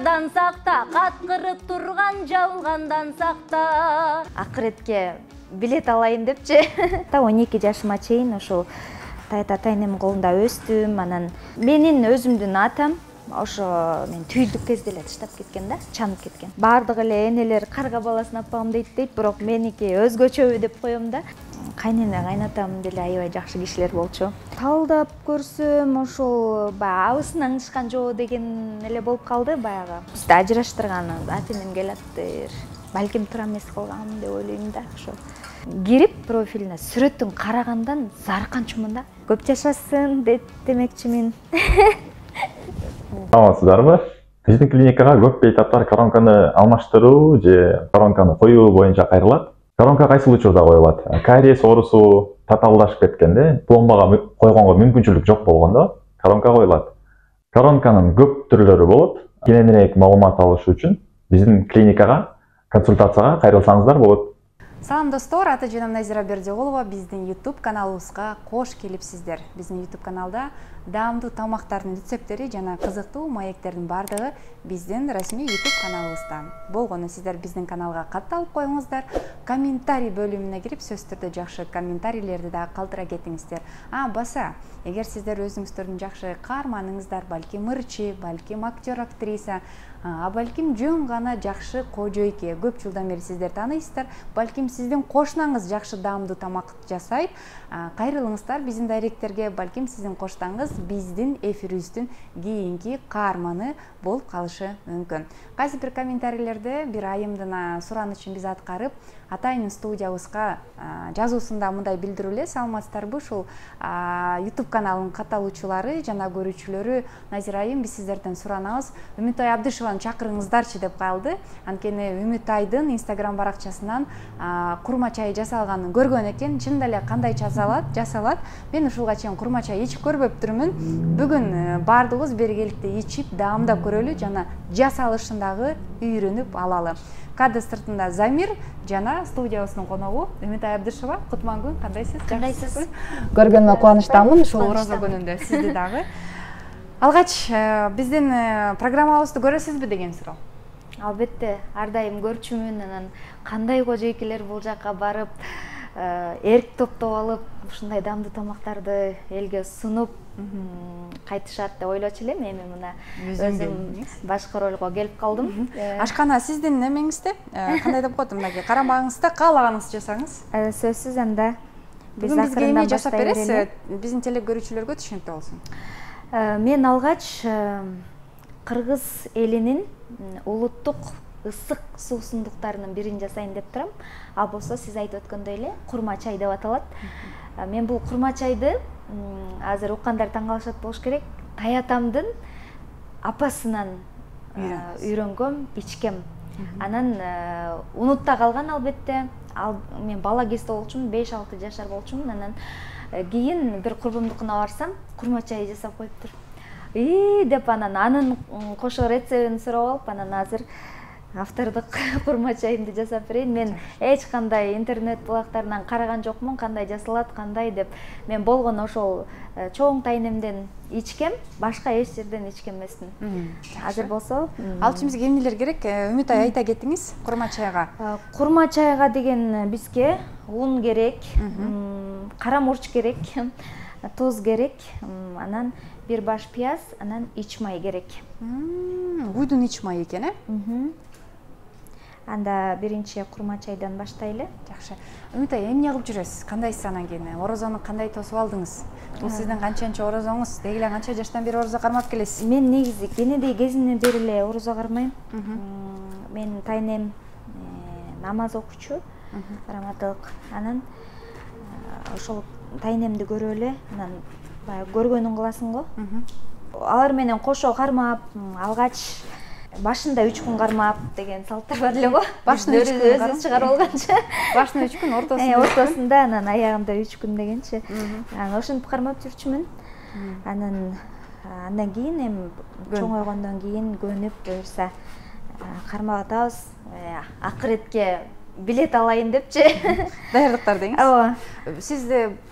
Жамандардан сакта, каткырып турган жалгандан сакта. Акыретке билет алайын депчи. 12 жашыма чейин ошол тайта тайнем колунда өстүм. Анан менин өзүмдүн атам ошо мен түйүлдүк кезде эле таштап кеткен да, чанып кеткен. Бардык эле энелер карга баласын аппагам дейт, бирок меники өзгөчөбү деп коем да. Кайнене кайнатам деле аябай жакшы кишилер болчу. Талдап көрсөм ошол баягы абысынан аңышкан жоо деген эле болуп калды баягы. Бизди ажыраштырган ата-энем келаптыр. Балким туура эмес кылгам деп ойлойм да. Ошо кирип профилине сүрөтүн карагандан зарканчумун да. Көп жашасын демекчимин. Саламатсыздарбы? Биздин клиникага көп бейтаптар коронканы алмаштыруу же коронканы коюу боюнча кайрылат. Коронка кайсыл учурда коюлат? Кариес оорусу татаалдашып кеткенде, пломбага койгонго мүмкүнчүлүк жок болгондо коронка коюлат. Коронканын көп түрлөрү болот. Кененирээк маалымат алыш үчүн биздин клиникага консультацияга кайрылсаңыздар болот. Салам достор, аты-жөнүм Назира Бердиголова. Биздин YouTube каналыбызга кош келипсиздер. Биздин YouTube каналда даамдуу тамактардын рецепттери жана кызыктуу маектердин бардыгы биздин расмий YouTube каналыбызда. Болгону сиздер биздин каналга катталып коюңуздар. Комментарий бөлүмүнө кирип, сөзсүз түрдө жакшы комментарийлерди да калтыра кетиңиздер. Баса, эгер сиздер өзүңүздөрдүн жакшы каарманыңыздар, балким ырчы, балким актер, актриса, балким жөн гана жакшы кожойке, көп жылдан бери сиздер тааныйсыздар, балким сиздин кошунаңыз жакшы даамдуу тамак жасайт, кайрылыңыздар биздин дайректерге, балким сиздин коштаңыз биздин эфирибиздин кийинки каарманы болуп калышы мүмкүн. Кайсы бир комментарийлерде бир айымдын суранычын биз аткарып, атайын студиябызга жазуусунда мындай билдирүү эле: саламатсыздарбы, ушул YouTube каналынын катталуучулары жана көрүүчүлөрү Назира айым, биз сиздерден суранабыз, Үмүтай Абдышеваны чакырыңыздарчы деп калды. Анткени Үмүтайдын Instagram баракчасынан курма чай жасалганын көргөн экен. Чынында эле кандай жасалат? Мен ушулга чейин курма чай ичип көрбөптүрмүн. Бүгүн бардыгыбыз биргеликте ичип, даамдап көрөлү жана жасалышын дагы үйрөнүп алалы. Кадр сыртында Замир жана студиябыздын коногу Үмүтай Абдышева. Кутман күн, кандайсыз? Кандайсыз? Көргөнүмө кубанычтамын, ушул орозо күнүндө сизди дагы. Алгач, биздин программабызды көрөсүзбү деген суроо. Албетте, ар дайым көрчүмүн. Анан кандай кожойкелер бул жака барып, эрк топтоп алып, ушундай даамдуу тамактарды элге сунуп кайтышат деп ойлочу элем. Эми мына өзүм башкы ролго келип калдым. Ашкана сиздин эмеңизде, кандай деп коет, мынакей карамагыңызда каалаганыңызды жасаңыз. Сөзсүз анда биз бизге эме жасап бересиз, биздин теле көрүүчүлөргө түшүнүктүү болсун. Мен алгач кыргыз элинин улуттук ысык суусундуктарынын бирин жасайын деп турам. Ал болсо сиз айтып өткөндөй эле курма чай деп аталат. Мен бул курма чайды азыр уккандар таң калышат болуш керек. Таятамдын апасынан үйрөнгөм, ичкем. Анан унутта калган албетте. Мен бала кезде болчумун, 5-6 жашар болчумун. Анан кийин бир курбумдукуна барсам, курма чай жасап коюптур. Деп анын кошо рецептин сурап алып, анан азыр автордук курма чайымды жасап берейин. Мен эч кандай интернет булактарынан караган жокмун, кандай жасалат, кандай деп. Мен болгону ошол чоң тайнемден ичкем, башка эч жерден ичкен эмесмин. Азыр болсо, ал үчүн бизге эмнелер керек? Үмүтай айта кетиңиз курма чайга. Курма чайга деген бизге ун керек, кара мурч керек, туз керек, анан бир баш пияз, анан ич май керек. Уйдун ич майы экен, Анда биринчи курма чайдан баштайлы. Жакшы. Үмүтай, эмне кылып жүрөсүз? Кандайсыз анан кийин? Орозону кандай тосуп алдыңыз? Бул сиздин канчанчы орозоңуз? Деги эле канча жаштан бери орозо кармап келесиз? Мен негизи кенедей кезимден бери эле орозо кармайм. Мен тайнем намаз окучу, раматылык. Анан ошол тайнемди көрүп эле, анан баягы көргөнүн кыласың го. Алар менен кошо кармап, алгач башында 3 күн кармап деген салттар бар эле го. Башында 3 күн өзү чыгарып алганча. Башында 3 күн, ортосунда. Ортосунда, анан аягында 3 күн дегенчи. Анан ошентип кармап жүрчүмүн. Андан кийин эми чоңойгондон кийин көнүп буюрса кармап атабыз. Акыретке билет алайын депчи. Даярдыктар деңиз. Ооба. Сиз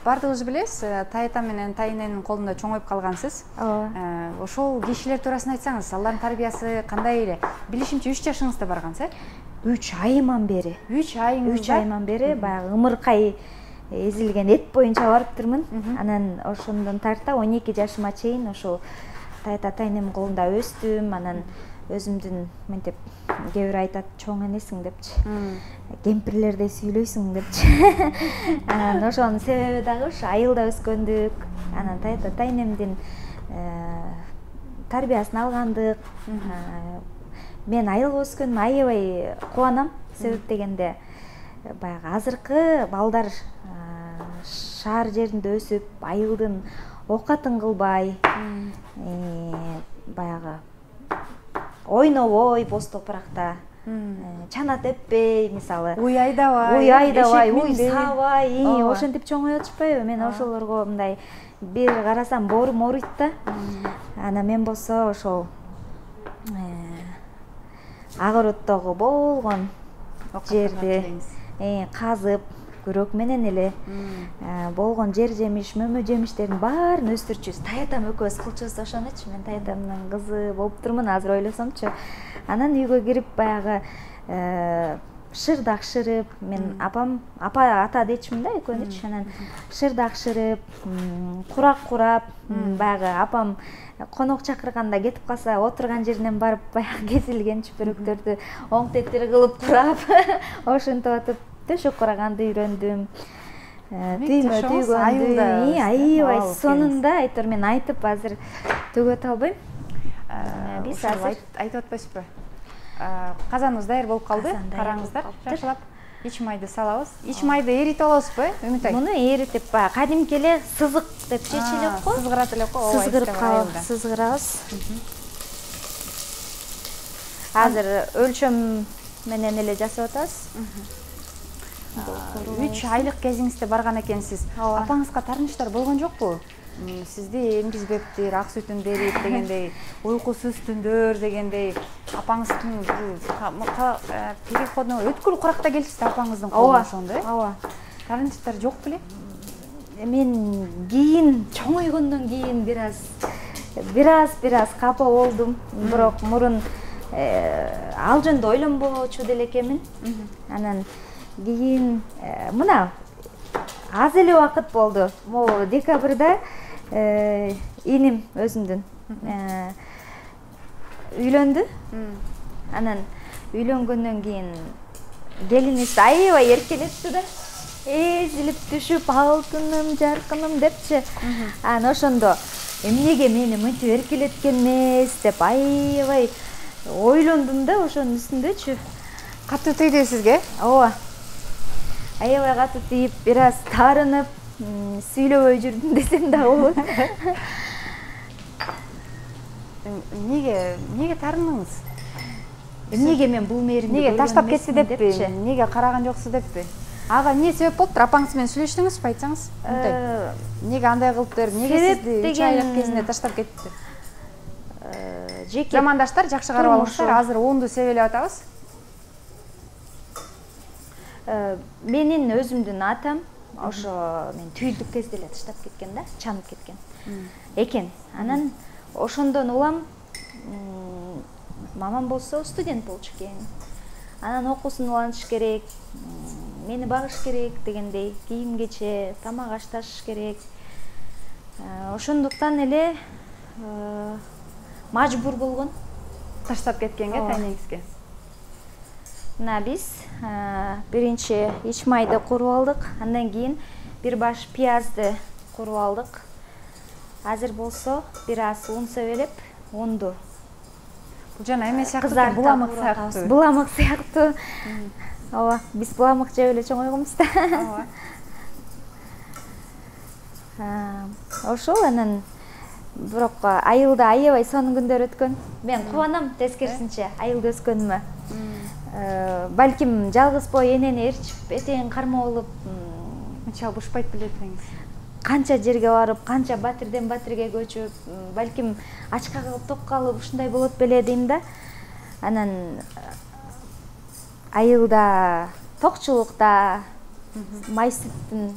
бардыгыбыз билебиз, Тайта менен Тайненин колунда чоңоюп калгансыз. Ооба. Ошол кишилер туурасында айтсаңыз, алардын тарбиясы кандай эле? Билишимче 3 жашыңызда баргансыз, э? 3 айыман бери. 3 айыңызда. 3 айыман бери баягы ымыркай эзилген эт боюнча барыптырмын. Анан ошондон тарта 12 жашыма чейин ошол Тайта Тайненин колунда өстүм. Анан өзүмдүн мынтип кээ бир айтат чоң энесиң депчи. Кемпирлердей сүйлөйсүң депчи. Анан ошонун себеби дагы ушу айылда өскөндүк. Анан Тайта Тайнемдин тарбиясын алгандык. Мен айылга өскөнүмө аябай кубанам. Себеп дегенде баягы азыркы балдар шаар жеринде өсүп, айылдын оокатын кылбай, баягы ойнобой боз топуракта, чана теппей, мисалы, уй айдабай, уй саабай, ошентип чоңоюп атышпайбы? Мен ошолорго мындай бир карасам боорум ооруйт да. Анан мен болсо ошол огороддогу болгон жерди казып, күрөк менен эле болгон жер жемиш, мөмө жемиштердин баарын өстүрчүбүз. Таятам экөөбүз кылчубуз ошонучу. Мен таятамдын кызы болуптурмун азыр ойлосомчу. Анан үйгө кирип баягы шырдак шырып, мен апам, апа ата дейчимин да экөөнүчү. Анан шырдак шырып, курак курап, баягы апам конок чакырганда кетип калса, отурган жеринен барып баягы кесилген чүпүрөктөрдү оң тетир кылып курап, ошентип атып төшөк кураганды үйрөндүм. Түймө түйгөндү. Аябай сонунда айтор, мен айтып азыр төгөт албайм. Биз азыр айтып атпайсызбы? Казаныбыз даяр болуп калды. Караңыздар, жакшылап ич майды салабыз. Ич майды эритип алабызбы, Үмүт ай? Муну эритип, кадимки эле сызык деп чечип элек го. Сызгырат элек го. Сызгырабыз. Азыр өлчөм менен эле жасап атабыз. 3 айлык кезиңизде барган экенсиз. Апаңызга таарынычтар болгон жокпу? Сизди эмгизбептир, ак сүтүн берип дегендей, уйкусуз түндөр дегендей, апаңыздын переходуна өткүл куракта келипсиз да апаңыздын колуна ошондой. Ооба. Таарынычтар жок беле? Мен кийин чоңойгондон кийин бир аз капа болдум. Бирок мурун ал жөнүндө ойлонбочу деле экенмин. Анан кийин мына аз эле убакыт болду. Могу декабрда иним өзүмдүн үйлөндү. Анан үйлөнгөндөн кийин келиниз аябай эркелетти да. Эзилип түшүп, алтыным, жаркыным депчи. Анан ошондо эмнеге мени мынтип эркелеткен эмес деп аябай ойлондум да ошонун үстүндөчү. Катуу тийди сизге? Ооба. Аябай катуу тийип, бир аз таарынып, сүйлөбөй жүрдүм десем да болот. Неге таарындыңыз? Эмнеге мен бул мээримди неге таштап кетти деппи? Неге караган жоксуз деппи? Ага эмне себеп болуптур? Апаңыз менен сүйлөштүңүзбү, айтсаңыз? Неге андай кылыптыр? Неге сизди 3 айлык кезинде таштап кетти? Замандаштар жакшы карап алыңыздар, азыр оонду себелеп атабыз. Менин өзүмдүн атам ошо мен түйүлдүк кезде эле таштап кеткен да, чанып кеткен экен. Анан ошондон улам мамам болсо студент болчу экен. Анан окуусун улантыш керек, мени багыш керек дегендей, кийим кече, тамак аш ташыш керек. Ошондуктан эле мажбур болгон таштап кеткенге тайнеңизге. Мына биз биринчи ич майды куруп алдык, андан кийин бир баш пиязды куруп алдык. Азыр болсо бир аз ун себелеп, унду бул жана эме сыяктуу, буламык сыяктуу. Буламык сыяктуу. Ооба, биз буламык жеп эле чоңойгонбуз да. Ооба. Ошол анан бирок айылда аябай сонун күндөр өткөн. Мен кубанам тескерисинче айылда өскөнүмө. Балким жалгыз бой энени ээрчип, этегин кармоо болуп, мынча бушпайт беле этеңиз. Канча жерге барып, канча батирден батирге көчүп, балким ачка калып, ток калып, ушундай болот беле дейм да. Анан айылда токчулукта май сүттүн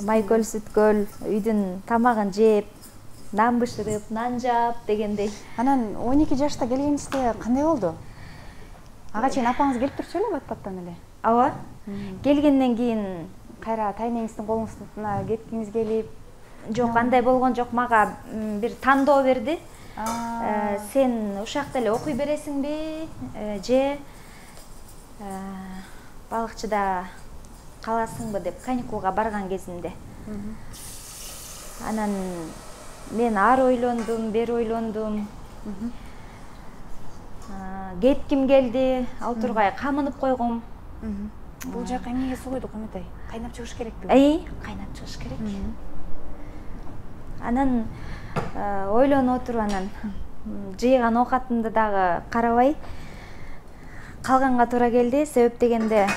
майкөл сүткөл үйдүн тамагын жеп, нан бышырып, нан жаап дегендей. Анан 12 жашта келгениңизде кандай болду? Ага чейин апаңыз келип турчу эле бат-баттан эле? Ооба. Келгенден кийин кайра тайнеңиздин колуңузуна кеткиңиз келип? Жок, андай болгон жок. Мага бир тандоо берди. Сен ушакта эле окуй бересиңби, же балыкчыда каласыңбы деп каникулга барган кезимде. Анан мен ары ойлондум, бери ойлондум. Кетким келди, ал тургай камынып койгом. Бул жака эмнеге суу койдук Үмүтай? Кайнап чыгыш керекпи? Кайнап чыгыш керек. Анан ойлонуп отуруп анан жыйган оокатымды дагы карабай калганга туура келди. Себеп дегенде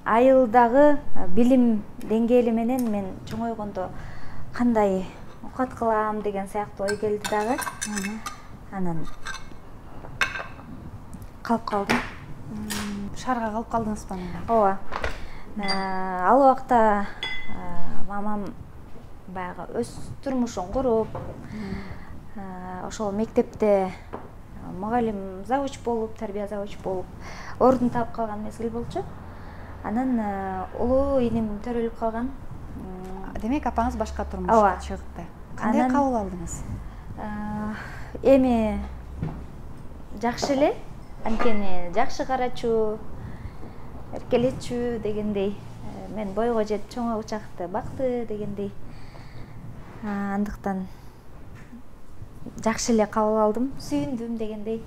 айылдагы билим деңгээли менен мен чоңойгондо кандай оокат кылам деген сыяктуу ой келди дагы. Анан калып калдым. Шаарга калып калдыңызбы анан? Ооба. Ал убакта мамам баягы өз турмушун куруп, ошол мектепте мугалим завуч болуп, тарбия завуч болуп ордун таап калган мезгил болчу. Анан улуу иним төрөлүп калган. Демек апаңыз башка турмушка чыгды. Кандай кабыл алдыңыз? Эми жакшы эле, анткени жакшы карачу, эркелечүү дегендей. Мен бойго жетип чоңойгу чакты бакты дегендей. Андыктан жакшы эле кабыл алдым, сүйүндүм дегендей.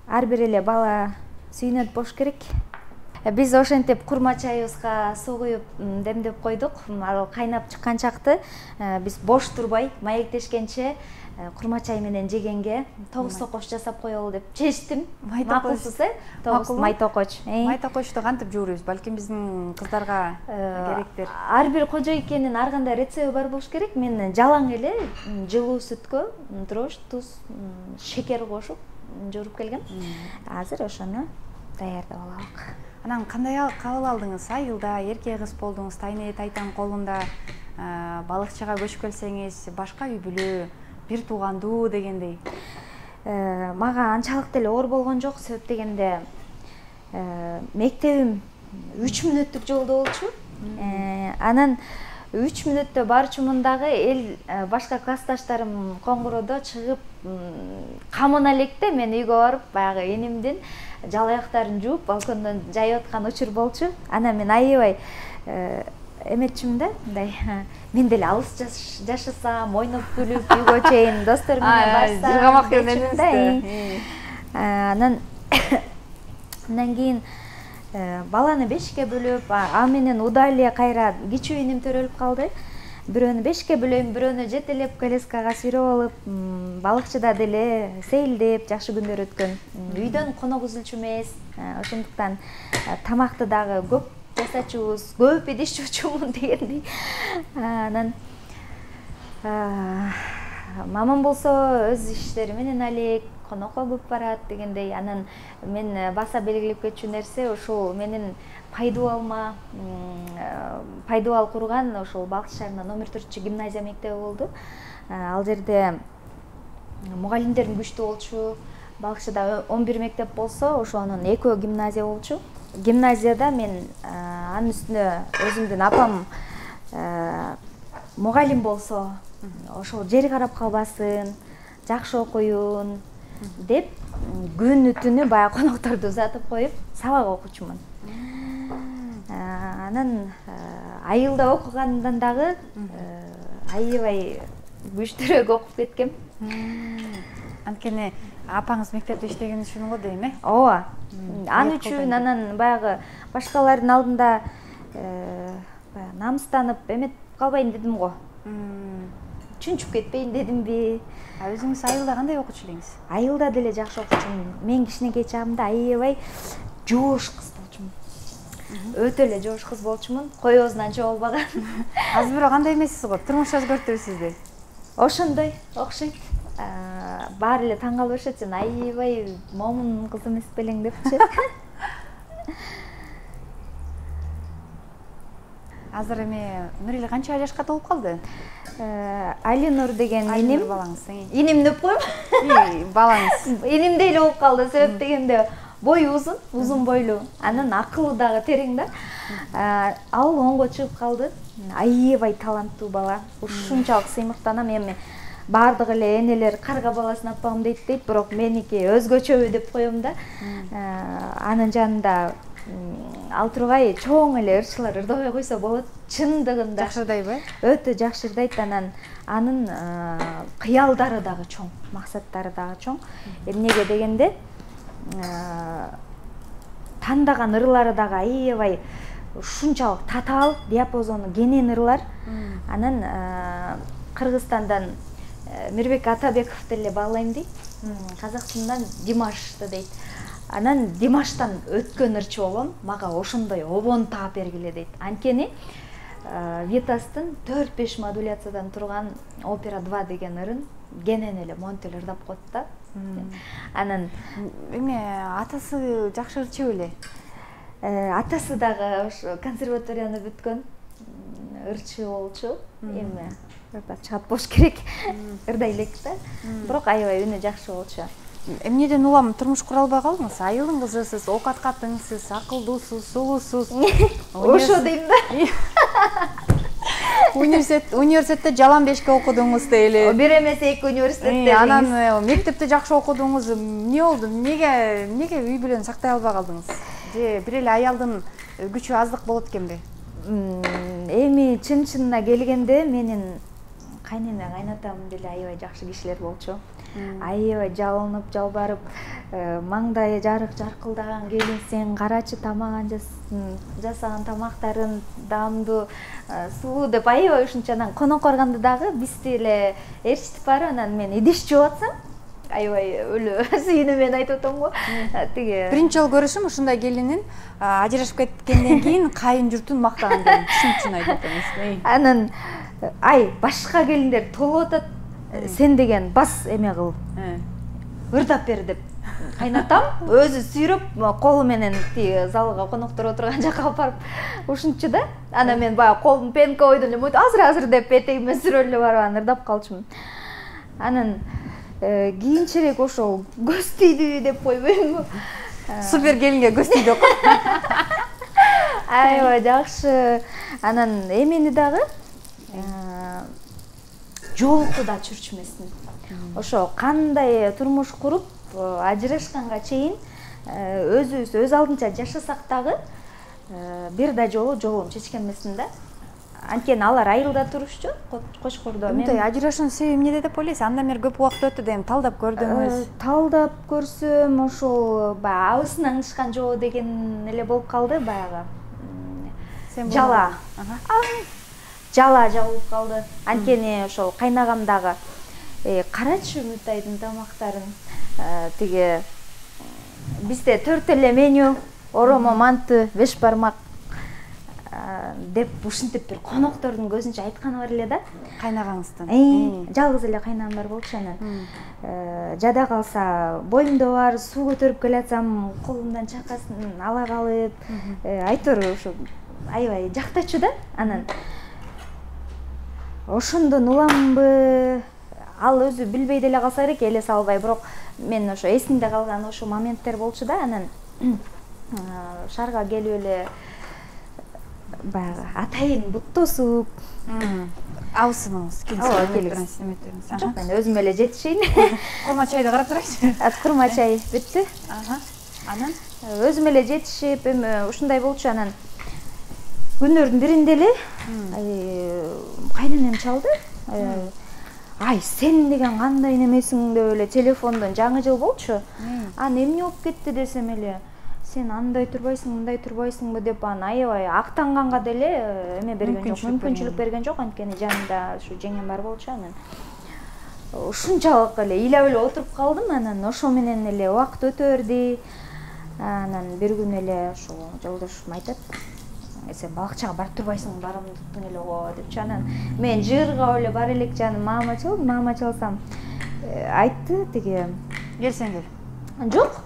Ар бир эле бала сүйүнөт болуш керек. Биз ошентип курма чайыбызга суу куюп демдеп койдук. Ал кайнап чыккан чакты биз бош турбай маектешкенче курма чай менен жегенге тогуз токоч жасап коелу деп чечтим. Макулсуз, тогуз май токоч. Май токочту кантип жуурубуз? Балким биздин кыздарга керектир. Ар бир кожойкенин ар кандай рецепти бар болуш керек. Мен жалаң эле жылуу сүткө дрожь, туз, шекер кошуп жууруп келгем. Азыр ошону даярдап алалык. Анан кандай кабыл алдыңыз? Айылда эркек кыз болдуңуз, тайне тайтан колунда балыкчыга көчүп келсеңиз, башка үй бүлө, бир туугандуу дегендей. Мага анчалык деле оор болгон жок. Себеп дегенде мектебим 3 мүнөттүк жолдо болчу. Анан 3 мүнөттө барчумун дагы эл башка классташтарым коңгуроодо чыгып камына электе мен үйгө барып баягы энимдин жалаяктарын жууп балкондон жайып аткан учур болчу. Анан мен аябай эметчүмүн да, мындай мен деле алыс жашасам, ойноп күлүп үйгө чейин досторум менен барсам. Жыргамак эмнеңизди. Андан кийин баланы 5ке бөлүп, ал менен удалия кайра кичүү иним төрөлүп калды. Бирөөнү 5ке бөлөйм, бирөөнү жетелеп коляскага сүйрөп алып, балыкчыда деле сейилдеп жакшы күндөр өткөн. Үйдөн конок үзүлчү эмес. Ошондуктан тамакты дагы көп жасачубуз, көп идишчүчүмүн дегендей. Анан мамам болсо өз иштери менен алек, конокко көп барат дегендей. Анан мен баса белгилеп кетчү нерсе ушул менин пайдубал курган ошол Балыкчы шаарында номер 4 гимназия мектеби болду. Ал жерде мугалимдерим күчтүү болчу. Балыкчыда 11 мектеп болсо, ошонун 2 гимназия болчу. Гимназияда мен анын үстүнө өзүмдүн апам мугалим болсо, ошол жери карап калбасын, жакшы окуюн деп күнү түнү баягы конокторду узатып коюп сабак окучумун. Анан айылда окугандан дагы аябай күчтүүрөөк окуп кеткем. Анткени апаңыз мектепте иштеген үчүн го дейм, Ооба. Ал үчүн анан баягы башкалардын алдында намыстанып эметип калбайын дедим го. Чүнчүп кетпейин дедимби? Өзүңүз айылда кандай окуучу элеңиз? Айылда деле жакшы окуучумун. Мен кичинекей чагымда аябай жоош кыз болчумун. Өтө эле жоош кыз болчумун. Коёбузунан чогулбаган. Азыр бирок андай эмессиз го, турмуш өзгөртүбү сизди? Ошондой окшойт. Баары эле таң калып беришет, сен аябай момун кыз эмес белең депчи. Азыр эми Нурила канча жашка толуп калды? Алинур деген эним. Балаңыз. Иним деп коем. Балаңыз. Инимдей эле болуп калды. Себеп дегенде бою узун бойлуу. Анын акылы дагы терең да. Ал 10го чыгып калды. Аябай таланттуу бала. Ушунчалык сыймыктанам эми. Бардык эле энелер карга баласын аппагым дейт, бирок меники өзгөчөбү деп коем да. Анын жанында ал тургай чоң эле ырчылар ырдабай койсо болот. Чындыгында Жакшы ырдайбы? Өтө жакшы ырдайт. Анын кыялдары дагы чоң, максаттары дагы чоң. Эмнеге дегенде тандаган ырлары дагы аябай ушунчалык татаал, диапазону кенен ырлар. Анан Кыргызстандан Мирбек Атабековду эле баалайм дейт. Казакстандан Димашты дейт. Анан Димаштан өткөн ырчы болом, мага ошондой обон таап бергиле дейт. Анткени Витастын 4-5 модуляциядан турган Опера 2 деген ырын кенен эле монтель ырдап коет да. Анан эми атасы жакшы ырчы беле? Атасы дагы ошо консерваторияны бүткөн ырчы болчу. Эми ырдап чыгат болуш керек. Ырдай элек да. Бирок аябай үнү жакшы болчу. Эмнеден улам турмуш кура албай калдыңыз? Айылдын кызысыз, ок аткатыңсыз, акылдуусуз, сулуусуз. Ошо дейм да. Университетте жалаң бешке окудуңуз дейли. Бир эмес 2 университетте. Анан мектепте жакшы окудуңуз. Эмне болду? Неге үй бүлөнү сактай албай калдыңыз? Же бир эле аялдын күчү аздык болот экенби? Эми чын-чынына келгенде менин кайнене кайнатам деле аябай жакшы кишилер болчу. Аябай жалынып, жалбарып, маңдайы жарык жаркылдаган келинсең, карачы тамаган жасаган тамактарын даамдуу, сулуу деп аябай ушунчанан конок барганда дагы бизди эле ээрчитип барып, анан мен идиш жууп атсам, аябай өлө сүйүнүп мен айтып атам го. Тиги биринчи жолу көрүшүм ушундай келинин ажырашып кеткенден кийин кайын журтун мактаган келин. Чын айтып атам. Анан башка келиндер толуп атат. Сен деген бас эме кыл. Ырдап бер деп. Кайнатам өзү сүйрөп, колу менен тиги залга коноктор отурган жакка алып барып ушунчу да. Анан мен баягы колум пенка ойдон эле азыр деп этегиме сүрөлүп эле барып анан ырдап калчумун. Анан кийинчерээк ошол көз тийдү деп койбоймунбу? Супер келинге көз тийди го. Аябай жакшы. Анан эмени дагы жолукту да чүрчмесин. Ошо кандай турмуш куруп, ажырашканга чейин өзүбүз өз алдынча жашасак дагы бир да жолу жолун чечкен эмесмин да. Анткени алар айылда турушчу, Кочкордо. Мындай ажырашуунун себеби эмнеде деп ойлойсуз? Андан бери көп убакыт өттү дейм, талдап көрдүңүз. Талдап көрсөм, ошол баягы абысын аңышкан жоо деген эле болуп калды баягы. Жала. Жала жабылып калды. Анткени ошол кайнагам дагы карачы Үмүтайдын тамактарын тиги бизде 4 эле меню, оромо, манты, 5 бармак деп ушинтип бир коноктордун көзүнчө айтканы бар эле да. Кайнагаңыздын. Жалгыз эле кайнагам бар болчу. Анан жада калса боюмда бар суу көтөрүп келатсам колумдан чакасын ала калып, айтор ошо аябай жактачу да. Анан ошондон уламбы, ал өзү билбей деле калса керек, элесе албай, бирок мен ошо эсимде калган ошо моменттер болчу да. Анан шаарга келип эле баягы атайын бут тосуп, абысыныңыз Жок, мен өзүм эле жетишейин. Курма чайды карап турайчы. Курма чай бүттү. Анан өзүм эле жетишип, эми ушундай болчу. Анан күндөрдүн биринде эле кайненем чалды. Ай, сен деген кандай немесиң деп эле телефондон жаңы жыл болчу. Анан эмне болуп кетти десем эле, сен андай турбайсың, мындай турбайсыңбы деп анан аябай актанганга деле эме берген жок, мүмкүнчүлүк берген жок. Анткени жанымда ушу жеңем бар болчу. Анан ушунчалык эле ыйлап эле отуруп калдым. Анан ошо менен эле убакыт өтө берди. Анан бир күнү эле ошо жолдошум айтат, сен балакчага барып турбайсың, барымдыктың эле го депчи. Анан мен жыргап эле бар элек жаным мама чалсам айтты тиги, келсең кел. Жок,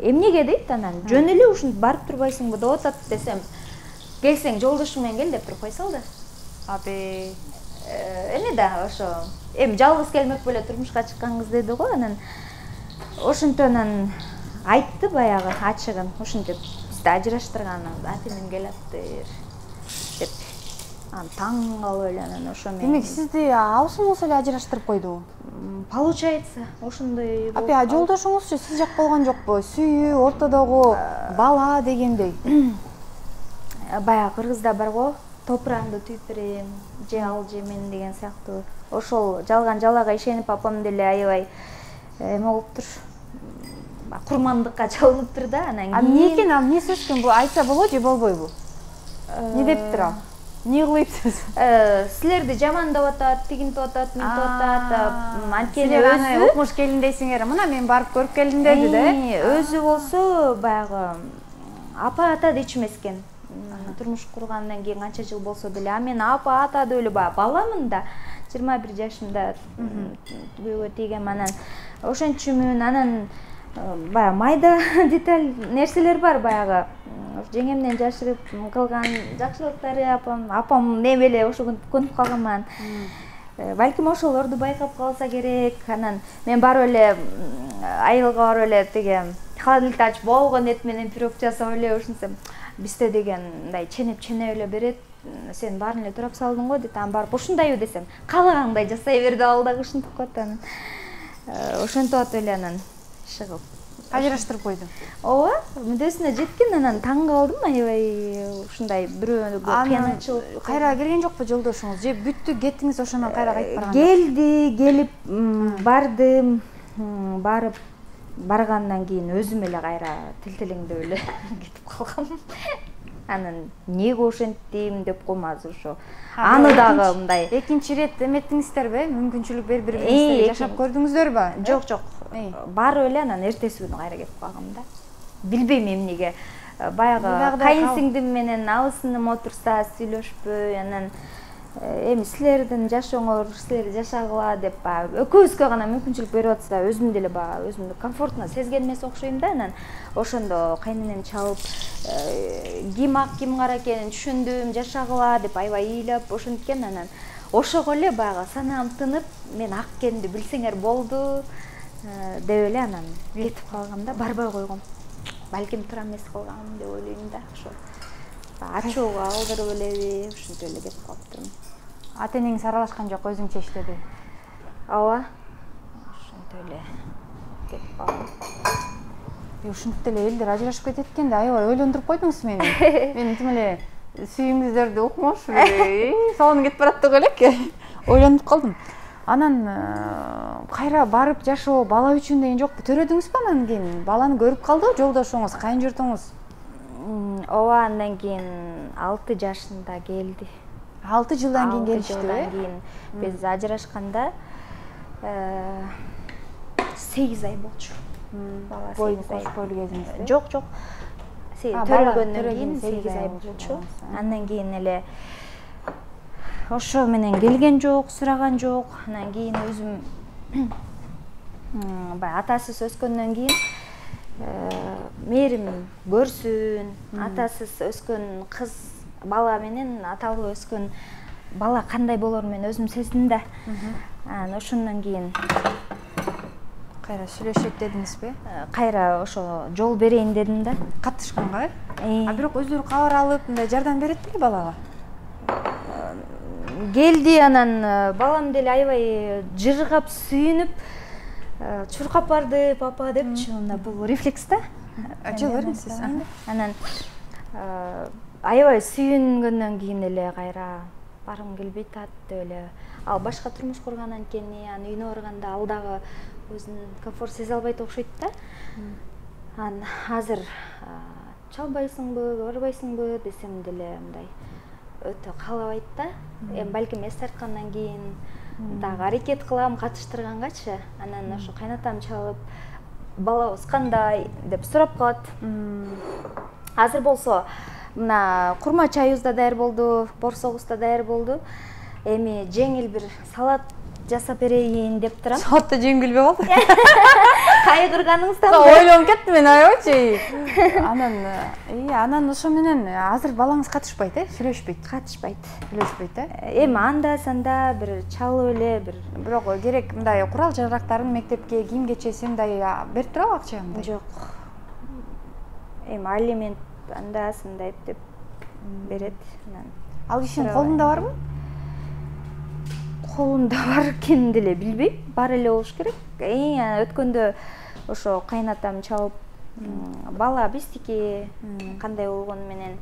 эмнеге дейт. Анан жөн эле ушинтип барып турбайсыңбы деп атат десем, келсең жолдошуң менен кел деп туруп кой салды. Абе. Эме да ошо эми жалгыз келмек беле турмушка чыккан кыз деди го, анан ошентен айтты баягы ачыгын, ушинтип бизди ажыраштырганын, ати менен келаптыр деп. Анан таң калып эле анан ошо менен. Демек сизди абысыңыз эле ажыраштырып койдубу? Получается, ошондой болуп. Апе, жолдошуңузчу сиз жак болгон жокпу? Сүйүү, ортодогу бала дегендей. Баягы кыргызда бар го, топураңды түйпүрем, же ал же мен деген сыяктуу. Ошол жалган жалага ишенип апам деле аябай эме болуптур. Курмандыкка чалыныптыр да, анан кийин. Эмне экен, ал эмнеси өскөн? Бул айтса болот же болбойбу? Не дептир ал? Не кылыпсыз? Силерди жамандап атат, тигинтип атат, мынтип атат. Анткени өзү укмуш келин дейсиңер, мына мен барып көрүп келдим деди да. Өзү болсо баягы апа ата дечү эмес экен. Турмуш кургандан кийин канча жыл болсо деле, а мен апа ата деп эле баламын да. 21 жашымда күйөөгө тийгем, анан ошентчүмүн, анан баягы майда деталь нерселер бар баягы. Жеңемден жашырып кылган жакшылыктары апам неме эле ошого көнүп калганман. Балким ошолорду байкап калса керек. Анан мен барып эле айылга барып эле тиги холодильникти ачып болгон эт менен пирог жасап эле ушинсем, бизде деген мындай ченеп эле берет. Сен баарын эле турап салдың го дейт. Анан барып ушундайбы десем, каалагандай жасай бер деп ал дагы ушинтип коет. Анан ошентип атып эле анан чыгып Ажыраштырып койду. Ооба, мүддөсүнө жеткен, анан таң калдым, аябай ушундай бирөөнү кыянатчылык. Кайра келген жокпу жолдошуңуз? Же бүттү, кеттиңиз ошондон кайра кайтып барганда? Келди, келип бардым, барып баргандан кийин өзүм эле кайра тилтелеңдеп эле кетип калгам. Анан неге ошенттим деп коймаз ошо. Аны дагы мындай экинчи ирет эметтиңиздерби? Мүмкүнчүлүк берип бириңизге жашап көрдүңүздөрбү? Жок, жок. Барып эле анан эртеси күнү кайра кетип калгам да. Билбейм эмнеге. Баягы кайынсиңдим менен абысыным отурса сүйлөшпөй, анан эми силердин жашооңор, силер жашагыла деп экөөбүзгө гана мүмкүнчүлүк берип атса, өзүм деле өзүмдү комфортно сезген эмес окшойм да. Анан ошондо кайненем чалып, ким ак, ким кара экенин түшүндүм, жашагыла деп аябай ыйлап ошенткен. Анан ошого эле баягы санаам тынып, мен ак экенди билсеңер болду деп эле анан кетип калгам да, барбай койгом. Балким туура эмес кылгам деп ойлойм да. Ошо ачууга алдырып элеби, ушинтип эле кетип калыптырмын. Ата энеңиз аралашкан жок, өзүң чечтиби? Ооба. Ошентип эле кетип калдым. Ушинтип эле элдер ажырашып кетет экен да, аябай ойлондуруп койдуңуз мени. Мен тим эле сүйүңүздөрдү укмуш, сонун кетип барат деп элек ойлонуп калдым. Анан кайра барып жашоо бала үчүн деген жокпу? Төрөдүңүзбү анан кийин? Баланы көрүп калдыбы жолдошуңуз, кайын журтуңуз? Ооба, андан кийин 6 жашында келди. 6 жылдан кийин келишти. 6 жылдан кийин биз ажырашканда 8 ай болчу. Бой кошпол кезиңизде? Жок, жок. Төрөлгөндөн кийин 8 ай болчу. Андан кийин эле ошо менен келген жок, сураган жок. Анан кийин өзүм баягы атасыз өскөндөн кийин мээрим көрсүн, атасыз өскөн кыз бала менен аталуу өскөн бала кандай болорун мен өзүм сездим да. Анан ошондон кийин кайра сүйлөшөт дедиңизби? Кайра ошо жол берейин дедим да. Каттышканга? А бирок өздөрү кабар алып, мындай жардам берет беле балага? Келди, анан балам деле аябай жыргап, сүйүнүп, чуркап барды папа депчи, мына бул рефлекс да. Ача бериңиз сиз. Анан аябай сүйүнгөндөн кийин эле кайра баргым келбей атат деп эле. Ал башка турмуш курган анткени, анан үйүнө барганда ал дагы өзүн комфорт сезе албайт окшойт да. Анан азыр чалбайсыңбы, барбайсыңбы десем деле мындай өтө каалабайт да. Эми балким эс тарткандан кийин дагы аракет кылам катыштыргангачы. Анан ошо кайнатам чалып, балабыз кандай деп сурап калат. Азыр болсо мына курма чайыбыз да даяр болду, борсогубуз да даяр болду. Эми жеңил бир салат жасап берейин деп турам. Сотто жеңилбей калды. Кайгырганыңыздан Ойлонуп кеттим мен аябайчы. Анан ошо менен азыр балаңыз катышпайт, сүйлөшпөйт. катышпайт. Сүйлөшпөйт, Эми анда санда бир чалып эле бир бирок керек мындай курал жарактарын мектепке, кийим кечесин мындай берип турабы акча мындай? жок. Эми алимент анда сандай деп берет. Ал кишинин колунда барбы? Колунда бар экенин деле билбейм. Бар эле болуш керек. Өткөндө ошо кайнатам чалып бала биздики кандай болгону менен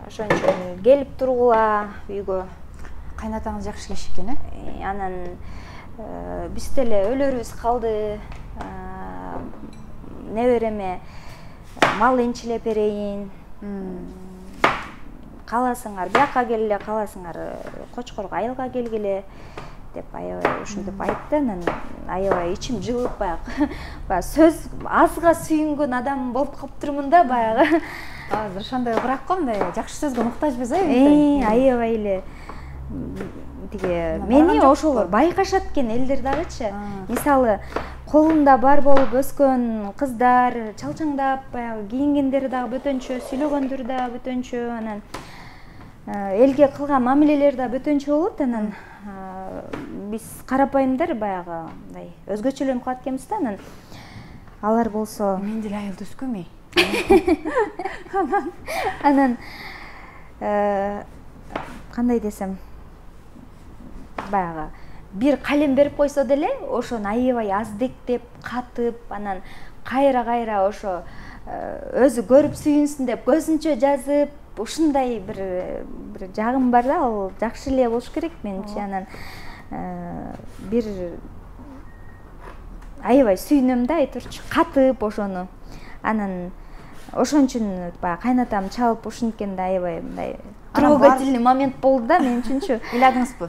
ошончо келип тургула үйгө. Кайнатаңыз жакшы киши экен, Анан биз деле өлөрүбүз калды. Небереме мал энчилеп берейин. Кааласыңар бияка келгиле, кааласыңар Кочкорго айылга келгиле деп аябай ушинтип айтты. Анан аябай ичим жылып баягы сөз азга сүйүнгөн адам болуп калыптырмын да баягы. Азыр ошондой ырак го, мындай жакшы сөзгө муктажбыз, Аябай эле тиги мени ошолор байкашат экен элдер дагычы. Мисалы, колунда бар болуп өскөн кыздар чалчаңдап баягы кийингендери дагы бөтөнчө, сүйлөгөндөрү дагы бөтөнчө, анан элге кылган мамилелери да бөтөнчө болот. Анан биз карапайымдар баягы мындай өзгөчөлөнүп калат экенбиз да. Анан алар болсо мен деле айылда өскөм. Анан кандай десем, баягы бир калем берип койсо деле ошону аябай аздектеп, катып, анан кайра ошо өзү көрүп сүйүнсүн деп көзүнчө жазып, ушундай бир жагым бар да, ал жакшы эле болуш керек менимче. Анан бир аябай сүйүнөм да, айтурчу катып ошону. Анан ошон үчүн баягы кайнатам чалып ушинткенде аябай мындай трогательный момент болду да мен үчүнчү. Ыйладыңызбы?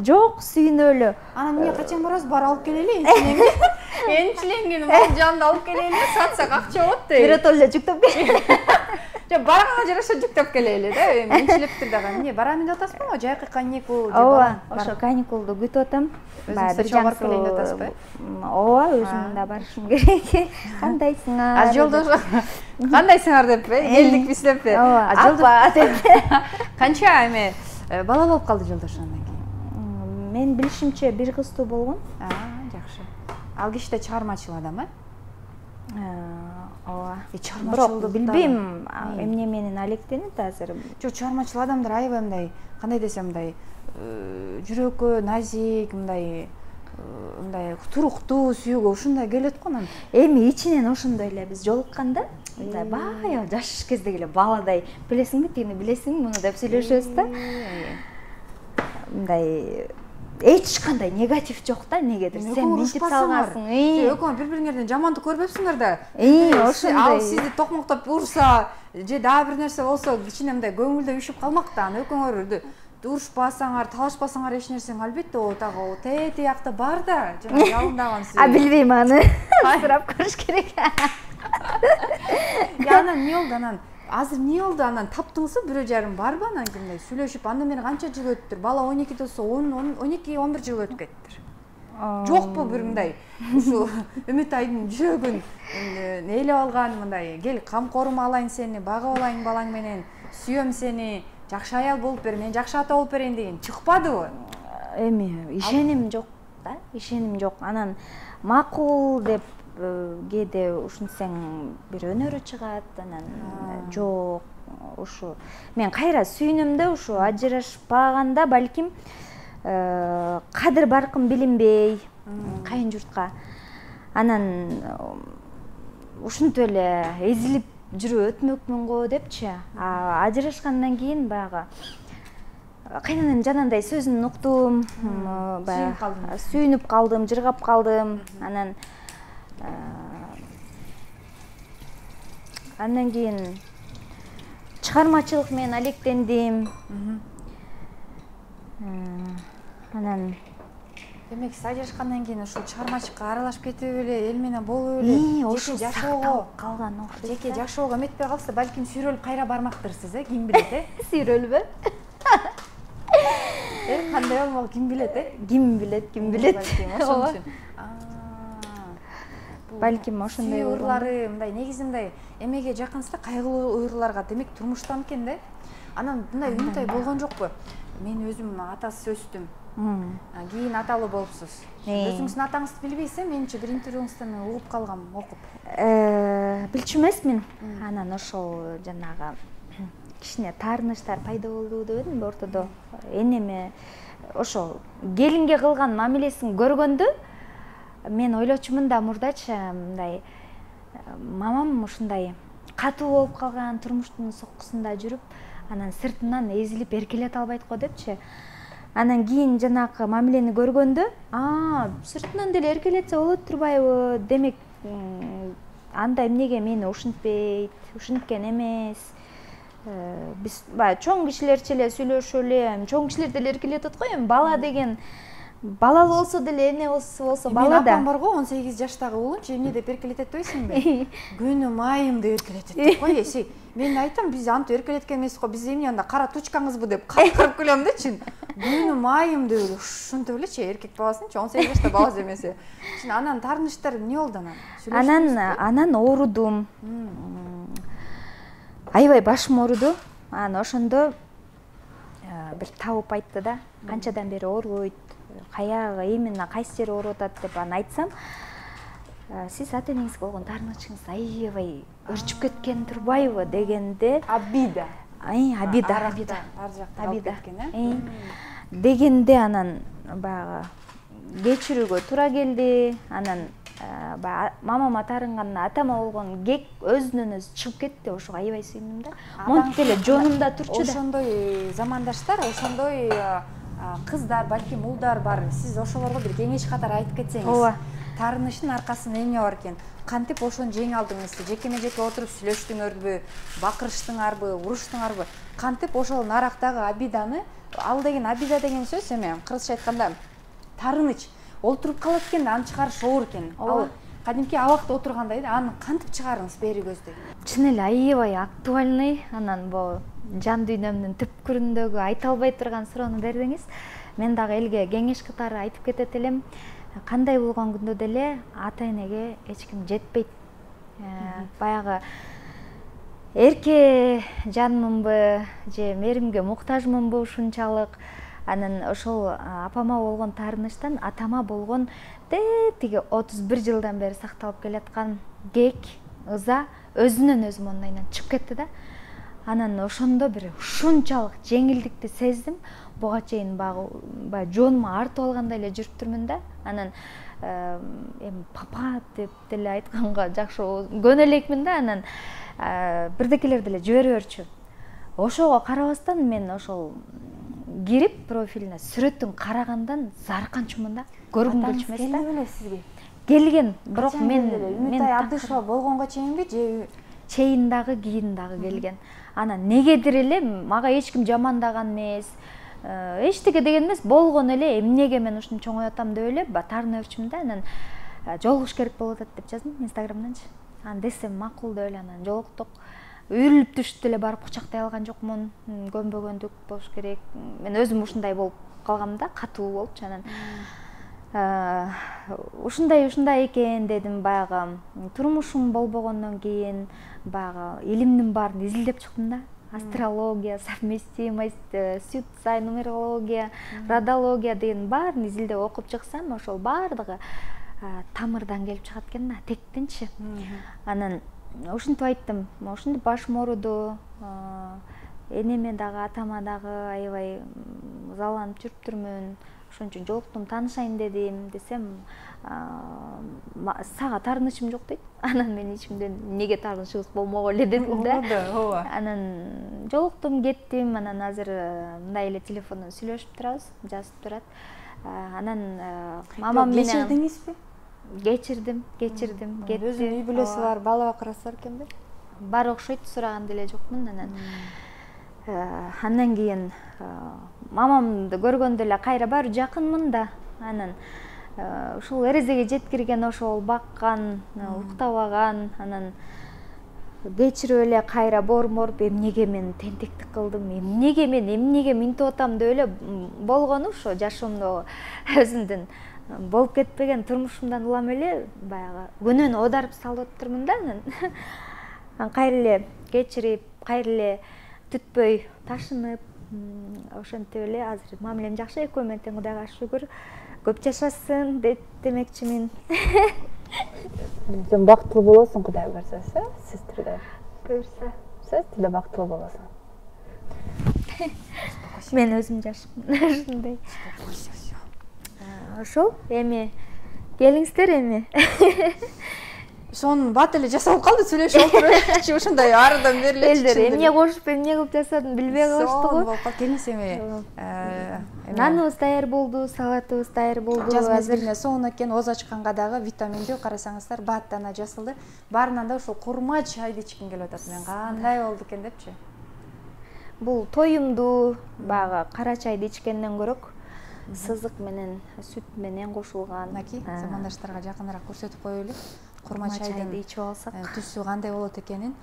Жок, сүйүнүп эле. Анан эмне качан барасыз? Бар алып келели. Энчиленген мал жанды алып келели, сатсак акча болот дейт. Биротол эле жүктөп келе. Жок, барганга жараша жүктөп келели да. Энчилептир дагы. Эмне барам деп атасызбы? Жайкы каникул же Ооба, ошо каникулду күтүп атам. Бир барып келейин деп атасызбы? Ооба, өзүм да барышым керек. Кандайсыңар? Жолдош кандайсыңар деп, элдик биздеп. Апа деп. Канча эме бала болуп калды жолдош андан кийин? Мен билишимче бир кыздуу болгон. Жакшы. Ал киши да чыгармачыл адам, Ооба. Чыгармачылдык билбейм эмне менен алектенет азыр. Жок, чыгармачыл адамдар аябай мындай, кандай десем, мындай жүрөккө назик, мындай туруктуу, сүйүүгө ушундай келет го анан. Эми ичинен ошондой эле биз жолукканда, мындай баягы жаш кездеги эле баладай, билесиңби, тигини билесиңби муну деп сүйлөшөбүз да. Мындай эч кандай негатив жок да, негедир сен мынтип салгансың. Экөөңөр бири-бириңерден жамандык көрбөпсүңөр да. Ошондой. Ал сизди токмоктоп урса, же дагы бир нерсе болсо, кичине мындай көңүлдө үшүп калмак да. Анан экөөңөр урушпасаңар, талашпасаңар эч нерсең албетте дагы тиякта бар да, жана жалындаган сөз. Билбейм аны. Сурап көрүш керек. Анан эмне болду анан? Азыр эмне болду анан? Таптыңызбы, бирөө жарым барбы анан кимдей сүйлөшүп, андан бери канча жыл өттүр? Бала 12 болсо 12-11 жыл өтүп кеттир. Жокпу бир мындай ушу Үмүт айдын жүрөгүн ээлеп алган мындай, кел камкорум алайын сени, багып алайын балаң менен, сүйөм сени, жакшы аял болуп бер, мен жакшы ата болуп берейин деген чыкпадыбы? Эми ишеним жок да, ишеним жок. Анан макул деп кээде ушинтсең бир өнөрү чыгат, анан жок, ушу мен кайра сүйүнөм да, ушу ажырашпаганда балким кадыр баркын билинбей кайын журтка. Анан ушинтип эле эзилип жүрүп өтмөкмүн го депчи. Ажырашкандан кийин баягы кайнанам жанагындай сөзүн уктум, сүйүнүп калдым, жыргап калдым. Андан кийин чыгармачылык менен алектендим. Анан демек сиз ажырашкандан кийин ушул чыгармачылыкка аралашып кетип эле, эл менен болуп эле, ошо жашоого калган окшойт. Жеке жашоого эметпей калса, балким сүйрөлүп кайра бармактырсыз, ким билет, Сүйрөлбө. Кандай болмок ким билет, Ким билет, ким билет. Ошон үчүн. Балким ошондой уйгурлары мындай негизи мындай эмеге жакынсызда кайгылуу уйгурларга демек турмуштан экен да. Анан мындай үнөй болгон жокпу? Мен өзүм атасыз өстүм. Кийин аталуу болупсуз. Өзүңүздүн атаңызды билбейсиз, менчи бир интервьюңуздан угуп калгам, окуп. Билчү эмесмин. Анан ошол жанагы кичине таарынычтар пайда болду деп эдим ортодо. Энеме ошол келинге кылган мамилесин көргөндө мен ойлочумун да мурдачы мындай мамам ушундай катуу болуп калган турмуштун соккусунда жүрүп, анан сыртынан эзилип эркелете албайт го депчи. Анан кийин жанакы мамилени көргөндө, сыртынан деле эркелетсе болот турбайбы? Демек, анда эмнеге мени ушинтпейт, ушинткен эмес. Биз баягы чоң кишилерче эле сүйлөшүп эле, чоң кишилер деле эркелетет го, эми бала деген балалуу болсо деле эне болсо бала да. Апам бар го, 18 жаштагы уулумчу эмне деп эркелетет дейсиңби? Күнүм айым деп эркелетет деп кой. Мен айтам, биз антип эркелеткен эмес го, биз эмне анда кара тучкаңызбы деп калкырып күлөм дечи. Күнүм айым деп эле ушинтип элечи эркек баласынчы 18 жашта бала демесе. Анан таарынычтар эмне болду анан? Анан оорудум. Аябай башым ооруду. Анан ошондо бир табып айтты да, канчадан бери ооруйт, каягы именно кайсы жери ооруп атат деп аны айтсам, сиз ата энеңизге болгон таарынычыңыз аябай өрчүп кеткен турбайбы дегенде, Абида дегенде анан баягы кечирүүгө туура келди. Анан мамама таарынганына атама болгон кек өзүнөн өзү чыгып кетти. Ошого аябай сүйүндүм да. Монтип эле жонумда турчу да. Ошондой замандаштар, ошондой кыздар, балким уулдар бар. Сиз ошолорго бир кеңеш катары айтып кетсеңиз. Ооба. Таарынычтын аркасында эмне бар экен? Кантип ошону жеңе алдыңыз? Жекеме-жеке отуруп сүйлөштүңөрбү, бакырыштыңарбы, уруштуңарбы? Кантип ошол нарактагы Абиданы, ал деген Абида деген сөз эме, кыргызча айтканда таарыныч олтуруп калат экен да, аны чыгарыш оор экен. Ал кадимки абакта отургандай да, аны кантип чыгарыңыз бери көздөй? Чын эле аябай актуальный, анан бул жан дүйнөмдүн түпкүрүндөгү айта албай турган суроону бердиңиз. Мен дагы элге кеңеш катары айтып кетет элем. Кандай болгон күндө деле ата энеге эч ким жетпейт. Баягы эрке жанмынбы же мээримге муктажмынбы ушунчалык. Анан ошол апама болгон таарынычтан атама болгон тиги 31 жылдан бери сакталып келаткан кек, ыза өзүнөн өзү мондайынан чыгып кетти да. Анан ошондо бир ушунчалык жеңилдикти сездим. Буга чейин баягы жонума артып алгандай эле жүрүптүрмүн да. Анан эми папа деп деле айтканга жакшы көнө элекмин да. Анан бирдекелер деле жибере берчү. Ошого карабастан мен ошол кирип профилине сүрөтүн карагандан зарыкканчумун да. Көргүм келчү эмес да. Келди сизге? Келген, бирок мен Үмүтай Абдышева болгонго чейинби же чейин дагы кийин дагы келген. Анан негедир эле мага эч ким жамандаган эмес, эчтеке деген эмес, болгон эле эмнеге мен ушуну чоңой атам деп эле таарына берчүмүн да. Анан жолугуш керек болуп атат деп жаздым Инстаграмданчы. Анан десем макул деп эле анан жолуктук. Үйрүлүп түшүп деле барып кучактай алган жокмун. Көнбөгөндүк болуш керек. Мен өзүм ушундай болуп калгам да, катуу болупчу. Анан ушундай экен дедим. Баягы турмушум болбогондон кийин баягы илимдин баарын изилдеп чыктым да. Астрология, совместимость, суицид, нумерология, родология деген баарын изилдеп окуп чыксам, ошол баардыгы тамырдан келип чыгат экен да, тектинчи. Анан ушинтип айттым, ушинтип башым ооруду, энеме дагы атама дагы аябай ызаланып жүрүптүрмүн. Ошон үчүн жолуктум, таанышайын дедим десем, сага таарынычым жок дейт. Анан мен ичимден эмнеге таарынычыбыз болмогу эле дедим да. ооба. Анан жолуктум, кеттим. Анан азыр мындай эле телефондон сүйлөшүп турабыз, жазып турат. Анан мамам менен кечирдиңизби? Кечирдим, кетти. Өзүнүн үй бүлөсү бар, бала бакырасы бар экенби? Бар окшойт, сураган деле жокмун. Андан кийин мамамды көргөндө эле кайра баары жакынмын да. Анан ушул эрезеге жеткирген, ошол баккан, уктабаган, анан кечирип эле кайра борморуп эмнеге мен тентектик кылдым, эмнеге минтип атам деп эле болгону ошо жашоомдо өзүмдүн болуп кетпеген турмушумдан улам эле баягы күнөөнү оодарып салып атырмын да. Анан кайра эле кечирип, кайра эле түтпөй ташынып, ошентип эле азыр мамилем жакшы, экөөмө тең, Кудайга шүгүр. Көп жашасын демекчимин. Сен бактылуу болосуң, Кудай буйрса, сиз тирде. Буйрса. Сиз тирде бактылуу болосуң. Мен өзүм жашпын, ушундай. Ошол, эми келиңиздер эми. Сонун бат эле жасалып калды, сүйлөшүп отуруп, ушундай арыдан бери эле. Элдер эмне кошуп, эмне кылып жасадым билбей калыштыгы. Келиңиз эми. Наныбыз даяр болду, салатыбыз даяр болду. Жаз мезгилине сонун экен, оозу ачканга дагы витаминдүү, карасаңыздар, бат дана жасалды. Баарынан да ушул курма чайды ичким келип атат. Мен кандай болду экен депчи. Бул тоюмдуу, баягы кара чайды ичкенден көрөк, сызык менен, сүт менен кошулган. Мынакей, замандаштарга жакыныраак көрсөтүп коелу. Курма чайдын ичип алсак, түсү кандай болот экенин.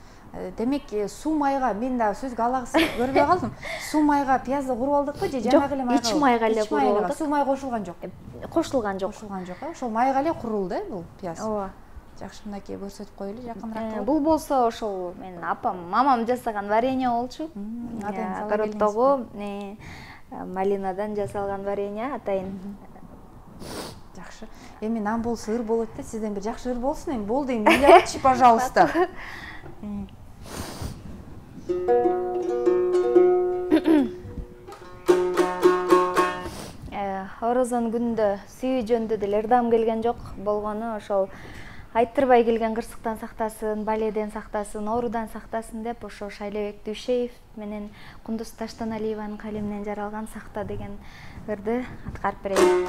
Демек, суу майга мен да сөзгө алагысып көрбөй калдым. Суу майга пиязды куруп алдыкпы же жанагы эле майга? Ич майга эле куруп алдык. Суу май кошулган жок. Кошулган жок. Кошулган жок. Ошол майга эле курулду, бул пияз. Ооба. Жакшы, мынакей көрсөтүп коелу, жакыныраак. Бул болсо ошол менин апам, мамам жасаган варенье болчу. Огороддогу малинадан жасалган варенье атайын. Жакшы. Эми нан болсо ыр болот да, сизден бир жакшы ыр болсун, эми болду, эми ыйлабачы, пожалуйста. Орозон күндө сүйүү жөндө деле ырдам келген жок, болгону ошол айттырбай келген кырсыктан сактасын, баледен сактасын, оорудан сактасын деп ошо Шайлебек Дүйшеев менен Кундуз Таштаналиеванын калеминен жаралган «Сакта» деген ырды аткарып берейин.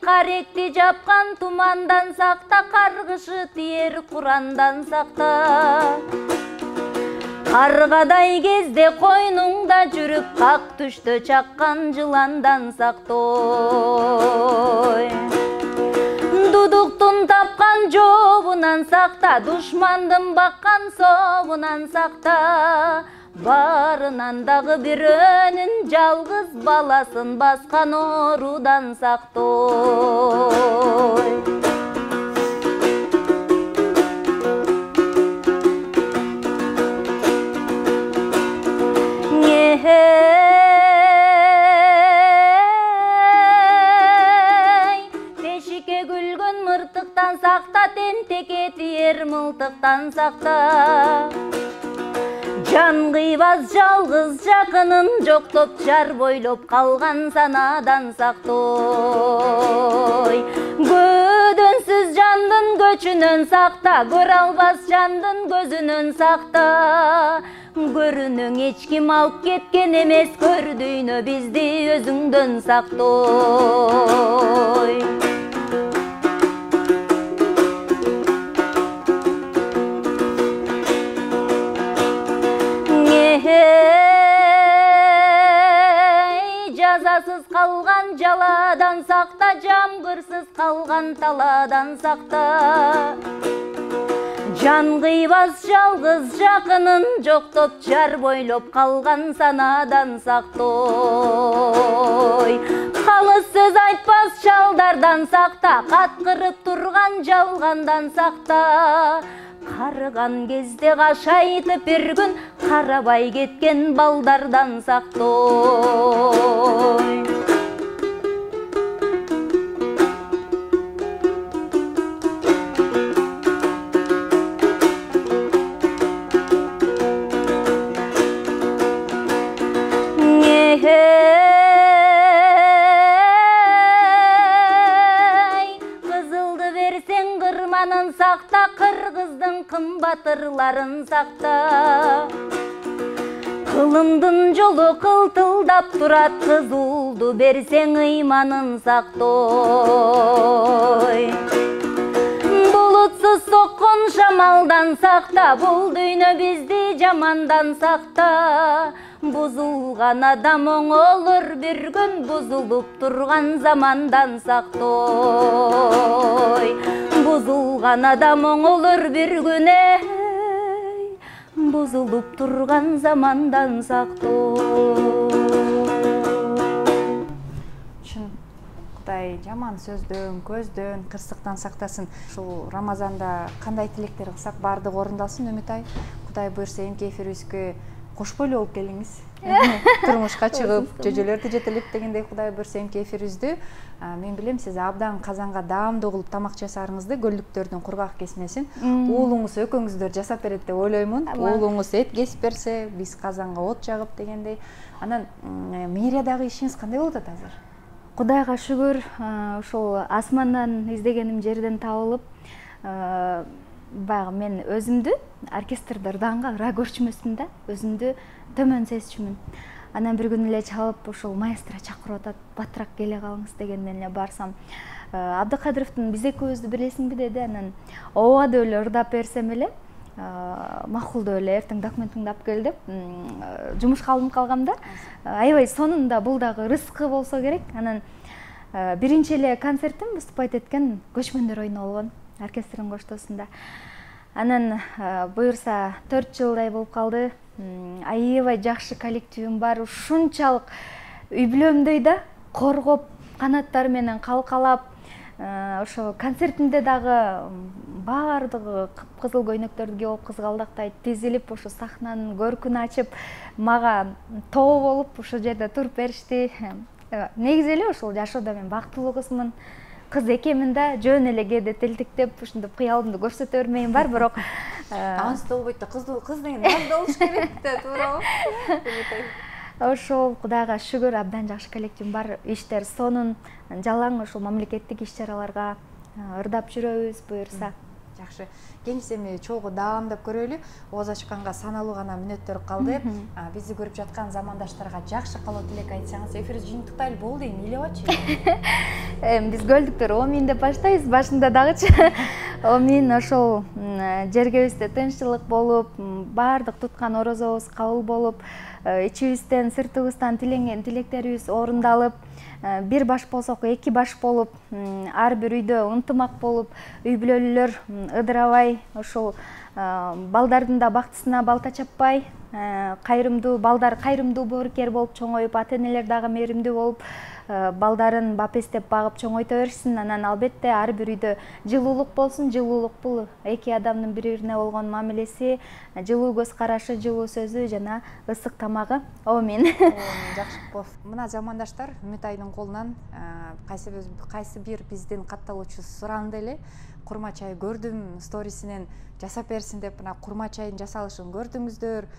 Каректи жапкан тумандан сакта, каргышы тиер курандан сакта. Каргадай кезде койнуңда жүрүп, как түштө чаккан жыландан сактой. Дудуктун тапкан жообунан сакта, душмандын баккан сообунан сакта. Барынан дагы бирөөнүн жалгыз баласын баскан оорудан сактой. Бешикке күлгөн мыртыктан сакта, тентекке тиер мылтыктан сакта. Жан кыйбас жалгыз жакынын жоктоп, жар бойлоп калган санадан сактой. Көдөнсүз жандын көчүнөн сакта, көрө албас жандын көзүнөн сакта. Көрүнүң эч ким алып кеткен эмес, көрдүйнө бизди өзүңдөн сактой. Жазасыз калган жаладан сакта, жамгырсыз калган таладан сакта. Жан кыйбас жалгыз жакынын жоктоп, жар бойлоп калган санадан сактой. Калыс сөз айтпас чалдардан сакта, каткырып турган жалгандан сакта. Карыган кезде кашайтып бир күн, карабай кеткен балдардан сактой. Кызылды берсең кырманын сакта, кыргыздын кымбатырларын сакта. Кылымдын жолу кылтылдап турат, кызылды берсең ыйманын сактой. Булут Ырымсыз соккон шамалдан сакта, бул дүйнө бизди жамандан сакта. Бузулган адам оңолор бир күн, бузулуп турган замандан сактой. Бузулган адам оңолор бир күн, бузулуп турган замандан сактой. Кудай жаман сөздөн, көздөн, кырсыктан сактасын. Ушул Рамазанда кандай тилектер кылсак баардыгы орундалсын Үмүтай. Кудай буйрса эмки эфирибизге кошпой эле болуп келиңиз. Турмушка чыгып, жөжөлөрдү жетелеп дегендей Кудай буйрса эмки эфирибизди. Мен билем сиз абдан казанга даамдуу кылып тамак жасарыңызды, көлдүктөрдүн кургак кесмесин уулуңуз экөөңүздөр жасап берет деп ойлоймун. Уулуңуз эт кесип берсе, биз казанга от жагып дегендей. Анан мэриядагы ишиңиз кандай болуп атат азыр? Кудайга шүгүр, ушул асмандан издегеним жерден табылып, баягы мен өзүмдү оркестрде ырдаганга ыра көрчүмөсмүн да, өзүмдү төмөн сезчүмүн. Анан бир күнү эле чалып, ушул маэстро чакырып атат, батыраак келе калыңыз дегенден эле барсам, Абдыкадыровдун биз экөөбүздү билесиңби деди. Анан ооба деп эле ырдап берсем эле, макул деп эле эртең документиңди алып кел деп жумушка алынып калгам да. Аябай сонунда бул дагы рызкы болсо керек. Анан биринчи эле концертим выступать эткен көчмөндөр ойуну болгон оркестрдин коштоосунда. Анан буюрса 4 жылдай болуп калды. Аябай жакшы коллективим бар. Ушунчалык үй бүлөмдөй да коргоп, канаттары менен калкалап, ошо концертимде дагы баардыгы кыпкызыл көйнөктөрдү кийип, кызгалдактайт, тизилип, ошо сахнанын көркүн ачып, мага тоо болуп ошол жерде туруп беришти. Негизи эле ушул жашоодо мен бактылуу кызмын. Кыз экемин да жөн эле кээде тилтиктеп, ушинтип кыялымды көрсөтө бермейм бар, бирок анысы болбойт да, кыз деген назда болуш керек да, туурабы? Ошол Кудайга шүгүр, абдан жакшы коллективим бар. Иштер сонун, жалаң ошол мамлекеттик иш-чараларга ырдап жүрөбүз буюрса. Жакшы. Кеңиз эми чогуу даамдап көрөлү. Ооз ачканга саналуу гана мүнөттөр калды. Бизди көрүп жаткан замандаштарга жакшы каалоо тилек айтсаңыз, эфирибизди жыйынтыктайлы болду дейм, элебачы. Биз көлдүктөр Омин деп баштайбыз, башында дагычы. Омин ошол жергебизде тынччылык болуп, баардык туткан орозобуз кабыл болуп, ичибизден, сыртыбыздан тиленген тилектерибиз орундалып, бир баш болсок эки баш болуп, ар бир үйдө ынтымак болуп, үй бүлөлөр ыдырабай, ошол балдардын да бактысына балта чаппай, кайрымдуу балдар кайрымдуу боорукер болуп чоңоюп, ата-энелер дагы мээримдүү болуп, балдарын бапестеп багып чоңойто беришсин. Анан албетте ар бир үйдө жылуулук болсун. Жылуулук бул эки адамдын бири-бирине болгон мамилеси, жылуу көз карашы, жылуу сөзү жана ысык тамагы. Омин. Жакшы болуп. Мына замандаштар Үмүтайдын колунан кайсы бир биздин катталуучу суранды эле. Курма чай көрдүм сторисинен жасап берсин деп, мына курма чайдын жасалышын көрдүңүздөр.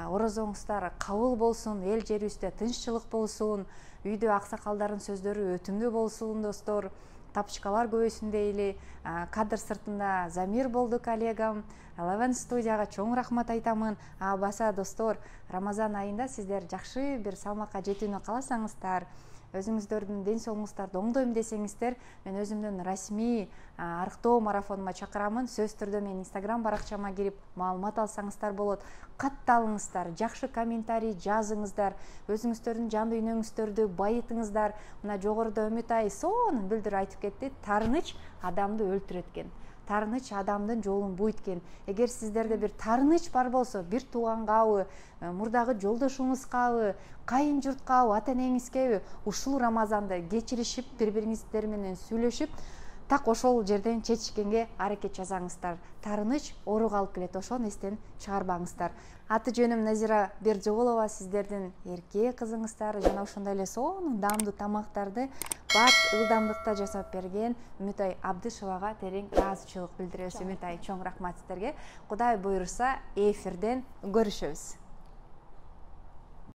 Орозоңуздар кабыл болсун, эл жерибизде тынччылык болсун, үйдө аксакалдардын сөздөрү өтүмдүү болсун достор. Тапчыкалар көбөйсүн дейли. Кадр сыртында Замир болду коллегам. Eleven студияга чоң рахмат айтамын. Баса достор, Рамазан айында сиздер жакшы бир салмакка жетүүнү кааласаңыздар, өзүңүздөрдүн ден соолугуңуздарды оңдойм десеңиздер, мен өзүмдүн расмий арыктоо марафонума чакырамын. Сөз түрдө менин Instagram баракчама кирип маалымат алсаңыздар болот. Катталыңыздар, жакшы комментарий жазыңыздар, өзүңүздөрдүн жан дүйнөңүздөрдү байытыңыздар. Мына жогоруда Үмүтай сонун бүлдүр айтып кетти. Тарыныч адамды өлтүрөт экен. Тарыныч адамдын жолун буйт экен. Эгер сиздерде бир тарыныч бар болсо, бир туугангабы, мурдагы жолдошуңузгабы, кайын журткабы, ата-энеңизгеби ушул Рамазанда кечиришип, бири-бириңиздер менен сүйлөшүп, так ошол жерден чечишкенге аракет жасаңыздар. Тарыныч ооруга алып келет, ошону эстен чыгарбаңыздар. Аты жөнүм Назира Бердиголова, сиздердин эрке кызыңыздар жана ошондой эле сонун даамдуу тамактарды бат ылдамдыкта жасап берген Үмүтай Абдышевага терең ыраазычылык билдиребиз. Үмүтай, чоң рахмат сиздерге. Кудай буйруса эфирден көрүшөбүз.